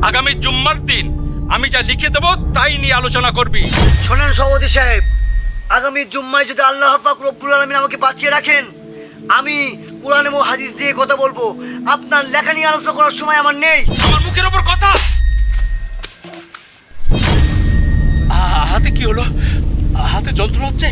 আগামী জুম্মার দিন আমি যা লিখে দেবো তাই নিয়ে আলোচনা করবি। শোনেন সভাপতি সাহেব, আগামী জুম্মায় যদি আল্লাহ পাক রব্বুল আলামিন আমাকে বাঁচিয়ে রাখেন, আমি কোরআন এবং হাদিস দিয়ে কথা বলবো। আপনার লেখা নিয়ে আলোচনা করার সময় আমার নেই। আমার মুখের ওপর কথা। হাতে কি হলো? হাতে যন্ত্রণা হচ্ছে।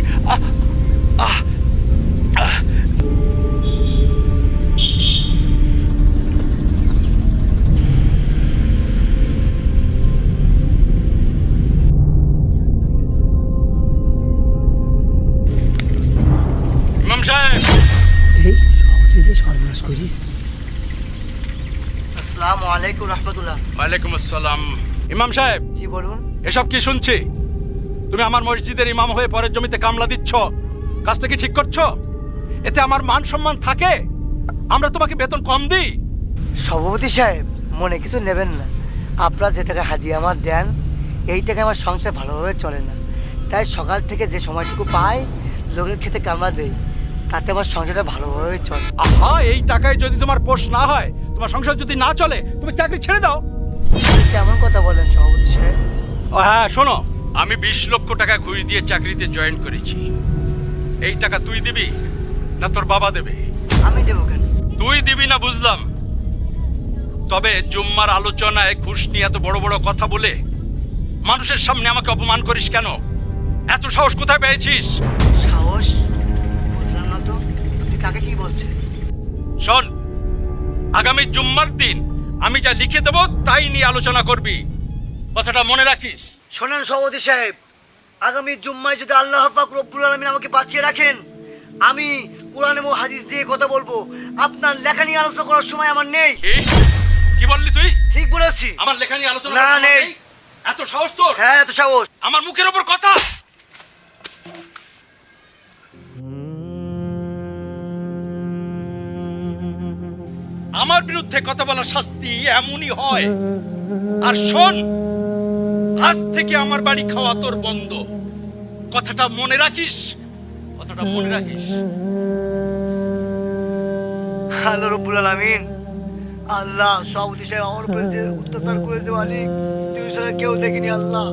ইমাম সাহেব। এই সভাপতিতে সর্বনাশ করিস। আসসালামু আলাইকুম রহমতুল্লাহ। ওয়ালাইকুম আসসালাম। ইমাম সাহেব। জি বলুন। এসব কি শুনছি? তুমি আমার মসজিদের ইমাম হয়ে পরের জমিতে কামলা দিচ্ছ, কাজটা কি ঠিক করছো? এতে আমার মান সম্মান থাকে? আমরা তোমাকে বেতন কম দিই? সভাপতি সাহেব, মনে কিছু নেবেন না। আপনারা যে টাকা হাদিয়া আমার দেন, এই টাকা আমার সংসার ভালোভাবে চলে না। তাই সকাল থেকে যে সময়টুকু পাই লোকের খেতে কামলা দেই, তাতে আমার সংসারটা ভালোভাবে চলে। আহা, এই টাকায় যদি তোমার পোষ না হয়, তোমার সংসার যদি না চলে, তুমি চাকরি ছেড়ে দাও। কেমন কথা বলেন সভাপতি সাহেব? ও হ্যাঁ, শোনো, আমি 20 লক্ষ টাকা ঘুষ দিয়ে চাকরিতে জয়েন করেছি। এই টাকা তুই দিবি না তোর বাবা দেবে? আমি দেবো কেন? তুই দিবি না বুঝলাম, তবে জুম্মার আলোচনায় ঘুষ নিয়ে এত বড় বড় কথা বলে মানুষের সামনে আমাকে অপমান করিস কেন? এত সাহস কোথায় পেয়েছিস? সাহস? বুঝলাম না তো, আপনি কাকে কি বলছেন? শোন, আগামী জুম্মার দিন আমি যা লিখে দেবো তাই নিয়ে আলোচনা করবি, কথাটা মনে রাখিস। শোনেন সভাপতি সাহেব, আগামী জুম্মায় যদি আল্লাহ পাক রব্বুল আলামিন আমাকে বাঁচিয়ে রাখেন, আমি কোরআন এবং হাদিস দিয়ে কথা বলবো। আপনার লেখা নিয়ে আলোচনা করার সময় আমার নেই। কি বললি তুই? ঠিক বলেছি। আমার লেখা নিয়ে আলোচনা না, করার সময় নেই। নেই? এত সাহস তোর? হ্যাঁ, এত সাহস। আমার মুখের ওপর কথা। আমার বিরুদ্ধে কথা বলার শাস্তি এমনই হয়। আর শোন, আজ থেকে আমার বাড়ি খাওয়া তোর বন্ধ, কথাটা মনে রাখিস, কথাটা মনে রাখিস। আল্লাহ রব্বুল আলামিন, আল্লাহ সভাপতি সাহেব আমার উপরে যে অত্যাচার করেছে মালিক, তুমি ছাড়া কেউ দেখিনি। আল্লাহ,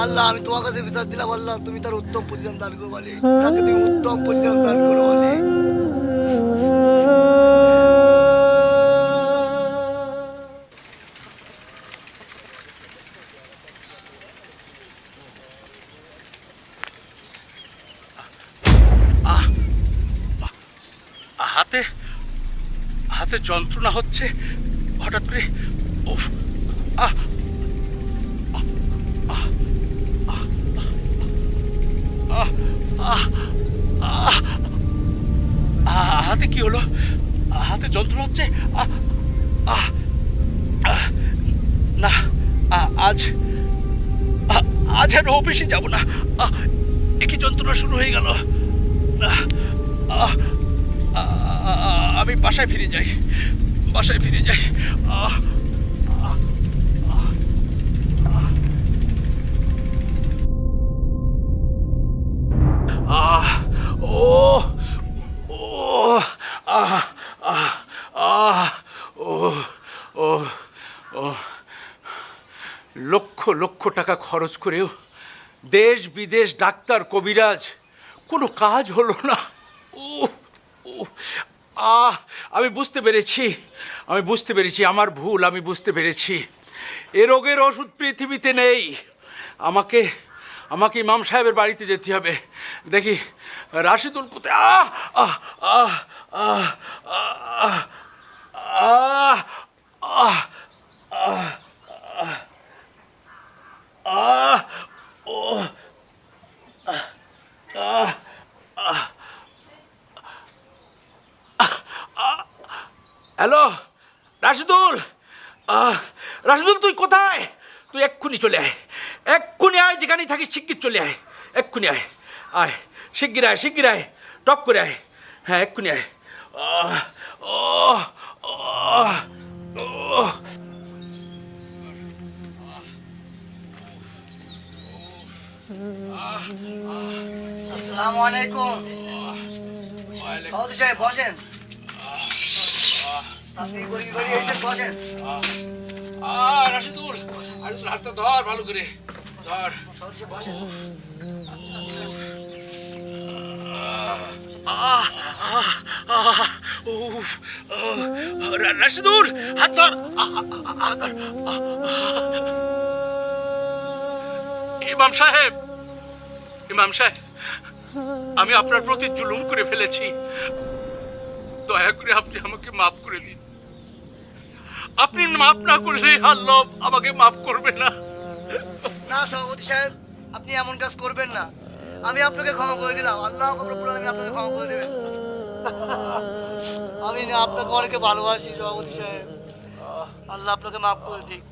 আল্লাহ আমি তোমার কাছে বিচার দিলাম। আল্লাহ তুমি তার উত্তম প্রতিদান দান করো মালিক, তাকে তুমি উত্তম প্রতিদান দান করো মালিক। হাতে হাতে যন্ত্রণা হচ্ছে হঠাৎ করে। উফ, আহ হাতে কি হলো? হাতে যন্ত্রণা হচ্ছে। না, আজ আজ আর অফিসে যাব না। একই যন্ত্রণা শুরু হয়ে গেল। না, আমি বাসায় ফিরে যাই, বাসায় ফিরে যাই। লক্ষ লক্ষ টাকা খরচ করেও দেশ বিদেশ ডাক্তার কবিরাজ কোনো কাজ হলো না। আমি বুঝতে পেরেছি, আমার ভুল, আমি বুঝতে পেরেছি। এ রোগের ওষুধ পৃথিবীতে নেই। আমাকে আমাকে ইমাম সাহেবের বাড়িতে যেতে হবে। দেখি রাশিদুল কোথায়। হ্যালো রাশিদুল, রাশিদুল তুই কোথায়? তুই এক্ষুনি চলে আয়, এক্ষুনি আয়, যেখানেই থাকিস শিগগির চলে আয়, এক্ষুনি আয়, আয় শিগগির আয়, শিগগির আয়, টপ করে আয়। হ্যাঁ এক্ষুনি আয়। আসসালামু আলাইকুম। সভাপতি সাহেব বসেন। আপনি গড়ি গড়ি এসে বসেন। রাশিদুল, রাশিদুল হাতটা ধর ভালো করে, ধর। সভাপতি সাহেব বসেন। উফ, রাশিদুল হাত ধর, হাত ধর। ইমাম সাহেব, ইমাম সাহেব, আমি আপনার প্রতি জুলুম করে ফেলেছি, দয়া করে আপনি আমাকে মাফ করে দিন। আপনি মাফ না করলে আল্লাহ আমাকে মাফ করবে না। না সভাপতি সাহেব, আপনি এমন কাজ করবেন না। আমি আপনাকে ক্ষমা করে দিলাম, আল্লাহ রব্বুল আলামিন আপনাকে ক্ষমা করে দেবেন। আমি না আপনাকে অনেকে ভালোবাসি সভাপতি সাহেব, আল্লাহ আপনাকে মাফ করে দিক।